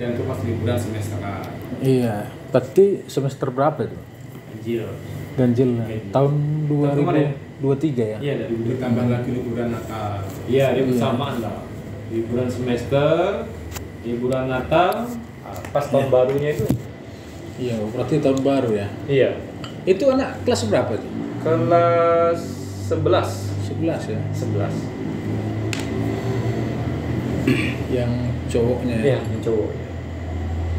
dan itu pas liburan semesteran. Iya, berarti semester berapa itu? Ganjil tahun 2023 ya? Iya, dari Ditambah lagi liburan Natal. Iya, dia bersamaan lah. Liburan semester, liburan Natal, pas tahun barunya itu. Iya, berarti tahun baru ya? Iya. Itu anak kelas berapa itu? Kelas 11. 11 ya? 11. Yang cowoknya ya? Iya, yang cowoknya.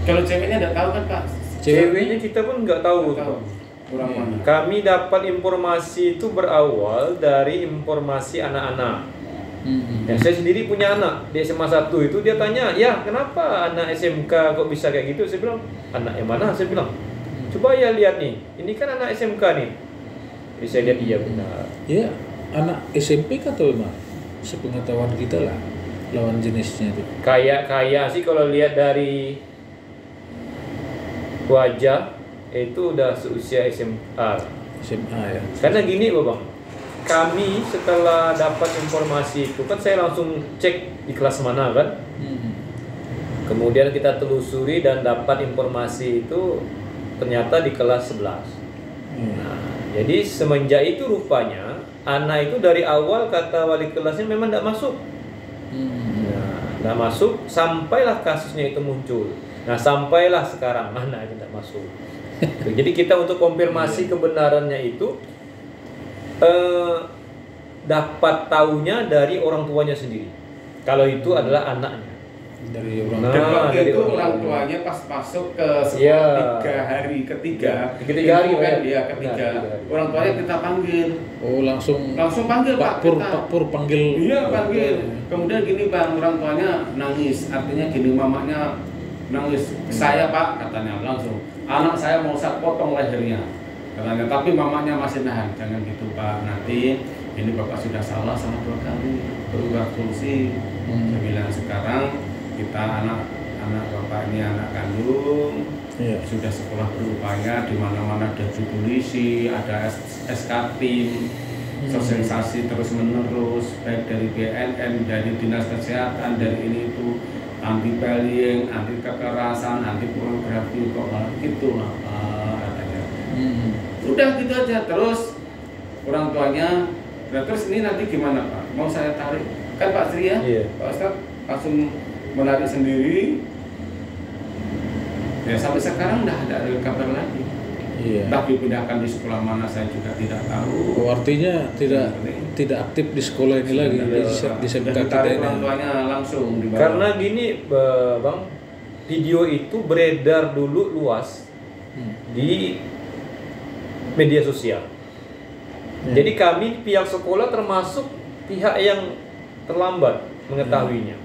Kalau ceweknya nggak tahu kan Pak? Ceweknya kita pun nggak tahu. Nggak tahu. Orang mana? Kami dapat informasi itu berawal dari informasi anak-anak. Ya, saya sendiri punya anak di SMA 1 itu, dia tanya, ya kenapa anak SMK kok bisa kayak gitu? Saya bilang, anak yang mana? Saya bilang, coba ya lihat nih, ini kan anak SMK nih. Jadi saya lihat, iya benar. Ya, anak SMP atau memang sepengetahuan kita lah lawan jenisnya itu. Kayak sih kalau lihat dari wajah itu udah seusia SMA. SMA ya. Karena gini Bang, kami setelah dapat informasi itu kan saya langsung cek di kelas mana kan. Kemudian kita telusuri dan dapat informasi itu ternyata di kelas 11. Nah, jadi semenjak itu rupanya anak itu dari awal kata wali kelasnya memang tidak masuk. Nah, tidak masuk sampailah kasusnya itu muncul. Nah, sampailah sekarang mana yang tidak masuk. Jadi kita untuk konfirmasi kebenarannya itu dapat taunya dari orang tuanya sendiri. Kalau itu adalah anaknya. Dari orang Dan waktu dari itu orang tuanya pas masuk ke sekolah Iya. 3 hari ketiga. Ketiga hari, kan? ya? Iya, ketiga. Nah, 3 hari. Orang tuanya kita panggil. Oh, langsung Panggil Pak Pur, kita. Pak Pur panggil. Iya, panggil. Kemudian gini Bang, orang tuanya nangis. Artinya gini, mamanya nangis. Saya Pak, katanya langsung. Anak saya mau saya potong lehernya. Katanya, tapi mamanya masih nahan. Jangan gitu Pak, nanti ini Bapak sudah salah 2 kali. Berubah fungsi. Saya bilang sekarang kita anak Bapak ini anak kandung. Iya. Sudah sekolah berupaya, di mana-mana ada judulisi, ada SK tim, sosialisasi terus menerus, baik dari BNN, dari dinas kesehatan, dari ini itu, anti bullying, anti kekerasan, anti pornografi, kok malah gitu lah katanya. Udah gitu aja terus orang tuanya. Nah, terus ini nanti gimana Pak? Mau saya tarik kan Pak Sri ya? Iya. Pak Ustadz langsung menarik sendiri. Ya sampai sekarang udah ada kabar lagi. Iya. Entah dipindahkan di sekolah mana saya juga tidak tahu. Oh, artinya tidak aktif di sekolah ini lagi di SMK Dan kita ditarik ini. orang tuanya langsung dibawa. Karena gini Bang, video itu beredar dulu luas di media sosial. Jadi kami pihak sekolah termasuk pihak yang terlambat mengetahuinya.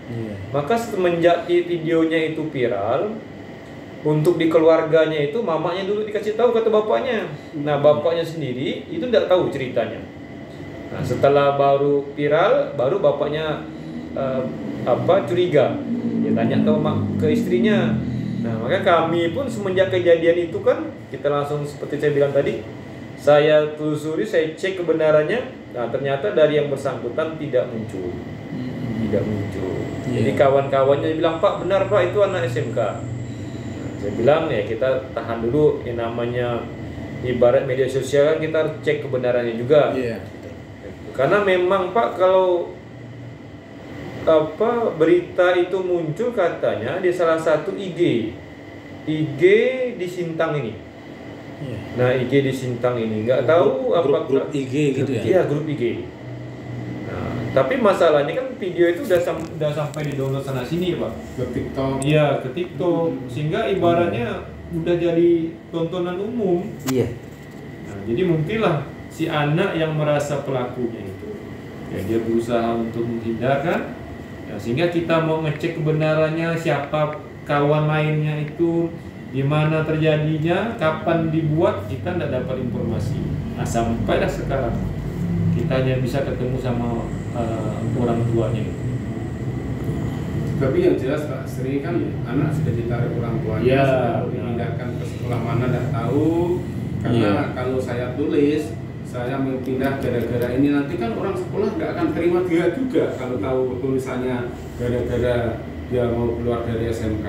Maka semenjak videonya itu viral, untuk di keluarganya itu mamanya dulu dikasih tahu kata bapaknya. Nah, bapaknya sendiri itu tidak tahu ceritanya. Nah, setelah baru viral, baru bapaknya curiga. Dia tanya ke istrinya. Nah, maka kami pun semenjak kejadian itu kan kita langsung seperti saya bilang tadi, saya telusuri, saya cek kebenarannya. Nah, ternyata dari yang bersangkutan tidak muncul. Tidak muncul. Jadi kawan-kawannya bilang, "Pak, benar Pak, itu anak SMK." Saya bilang ya kita tahan dulu, yang namanya ibarat media sosial kan kita harus cek kebenarannya juga. Iya. Karena memang Pak kalau berita itu muncul katanya di salah satu IG di Sintang ini. Iya. Nah, IG di Sintang ini nggak tahu apa grup IG gitu ya. Iya, grup IG. Nah, tapi masalahnya kan video itu udah sampai di download sana sini Pak. Ke TikTok. Iya, ke TikTok, sehingga ibaratnya udah jadi tontonan umum. Iya. Nah, jadi mungkinlah si anak yang merasa pelakunya itu, ya dia berusaha untuk menghindarkan, ya, sehingga kita mau ngecek kebenarannya, siapa kawan mainnya itu, di mana terjadinya, kapan dibuat, kita tidak dapat informasi. Nah, sampailah sekarang kita hanya bisa ketemu sama orang tuanya. Tapi yang jelas Pak Sri kan anak sudah ditarik orang tuanya, Iya. sudah dipindahkan ke sekolah mana tidak tahu. Karena kalau saya tulis, saya mau pindah gara-gara ini, nanti kan orang sekolah nggak akan terima dia juga kalau tahu tulisannya gara-gara dia mau keluar dari SMK.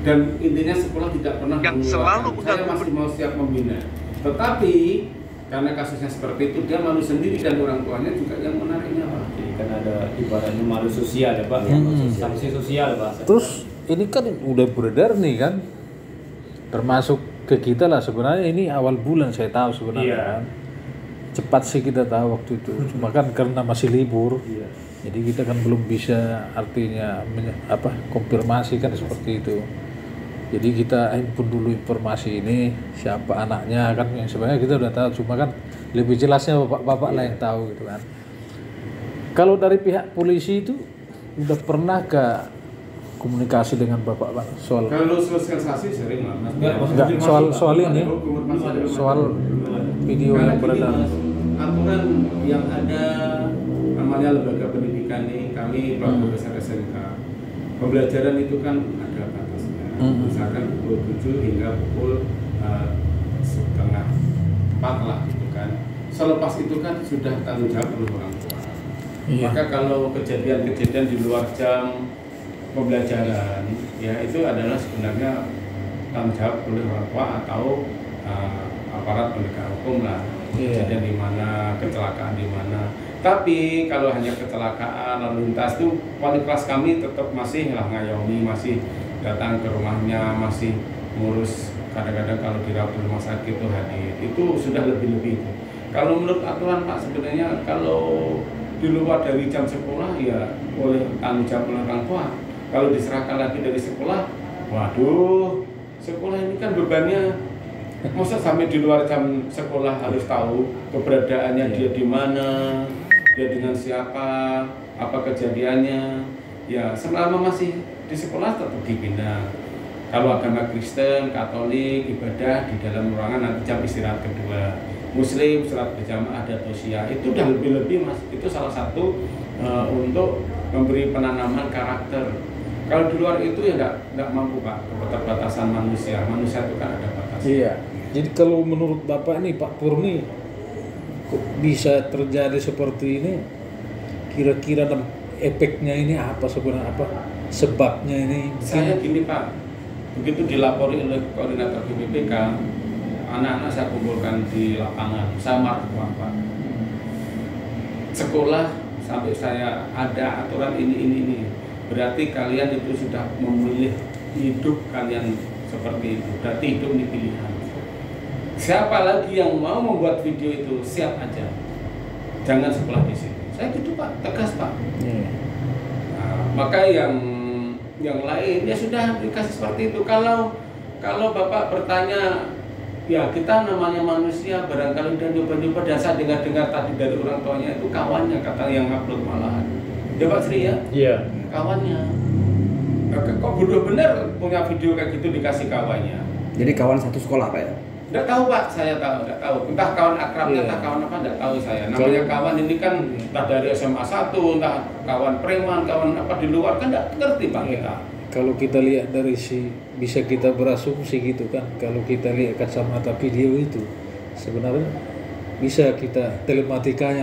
Dan intinya sekolah tidak pernah mengeluarkan. Saya masih mau siap membina. Tetapi karena kasusnya seperti itu, dia malu sendiri dan orang tuanya juga yang menariknya Pak. Jadi kan ada ibaratnya malu sosial ya Pak, sanksi sosial Pak. Terus ini kan udah beredar nih kan, termasuk ke kita lah sebenarnya. Ini awal bulan saya tahu sebenarnya kan. Cepat sih kita tahu waktu itu, cuma kan karena masih libur, jadi kita kan belum bisa artinya konfirmasi kan seperti itu. Jadi kita himpun dulu informasi ini, siapa anaknya kan, yang sebenarnya kita udah tahu, cuma kan lebih jelasnya bapak-bapak lah yang tahu gitu kan. Kalau dari pihak polisi itu udah pernah ke komunikasi dengan bapak soal? Kalau sosialisasi sering lah. Enggak, soal ini, soal video yang beredar. Aturan yang ada namanya lembaga pendidikan nih, kami pelaku besar SMK, pembelajaran itu kan ada batasnya. Misalkan pukul 7 hingga pukul 3:30 lah gitu kan. Selepas itu kan sudah tanggung jawab oleh orang tua. Maka kalau kejadian-kejadian di luar jam pembelajaran, ya itu adalah sebenarnya tanggung jawab oleh orang tua atau aparat penegak hukum lah. Kejadian di mana, kecelakaan di mana. Tapi kalau hanya kecelakaan lalu lintas itu wali kelas kami tetap masih lah ngayomi, masih datang ke rumahnya, masih ngurus, kadang-kadang kalau dirawat di rumah sakit itu hadir. Itu sudah lebih-lebih. Kalau menurut aturan Pak sebenarnya kalau di luar dari jam sekolah ya oleh tanggung jawab orang tua. Kalau diserahkan lagi dari sekolah, waduh, sekolah ini kan bebannya, masa sampai di luar jam sekolah harus tahu keberadaannya dia di mana, dia dengan siapa, apa kejadiannya. Ya selama masih di sekolah tetap dibina. Kalau agama Kristen, Katolik, ibadah di dalam ruangan nanti jam istirahat kedua. Muslim, sholat berjamaah dan tausiah itu udah lebih-lebih Mas. Itu salah satu untuk memberi penanaman karakter. Kalau di luar itu ya nggak mampu Pak, keterbatasan manusia. Manusia itu kan ada batasnya. Iya. Jadi kalau menurut Bapak nih Pak Purni, kok bisa terjadi seperti ini? Kira-kira efeknya ini apa sebenarnya, apa sebabnya ini? Saya gini Pak, begitu dilapori oleh koordinator BPPK, anak-anak saya kumpulkan di lapangan, saya marah Pak. Sekolah sampai saya ada aturan ini. Berarti kalian itu sudah memilih hidup kalian seperti itu. Berarti hidup ini pilihan. Siapa lagi yang mau membuat video itu, siap aja. Jangan sekolah di sini. Saya gitu Pak, tegas Pak. Nah, maka yang lain ya sudah dikasih seperti itu. Kalau Bapak bertanya, ya kita namanya manusia, barangkali udah nyoba-nyoba, dan saya dengar tadi dari orang tuanya itu kawannya kata yang upload malahan. Ya Pak Sri ya? Iya. Kawannya. Kok bodoh bener punya video kayak gitu dikasih kawannya. Jadi kawan satu sekolah Pak ya? Nggak tahu Pak, saya nggak tahu. Entah kawan akrabnya, entah kawan apa, nggak tahu saya. Namanya kawan ini kan entah dari SMA 1, entah kawan preman, kawan apa di luar, kan nggak ngerti Pak kita. Kalau kita lihat dari bisa kita berasumsi gitu kan, kalau kita lihat kacamata video itu sebenarnya bisa kita telematikanya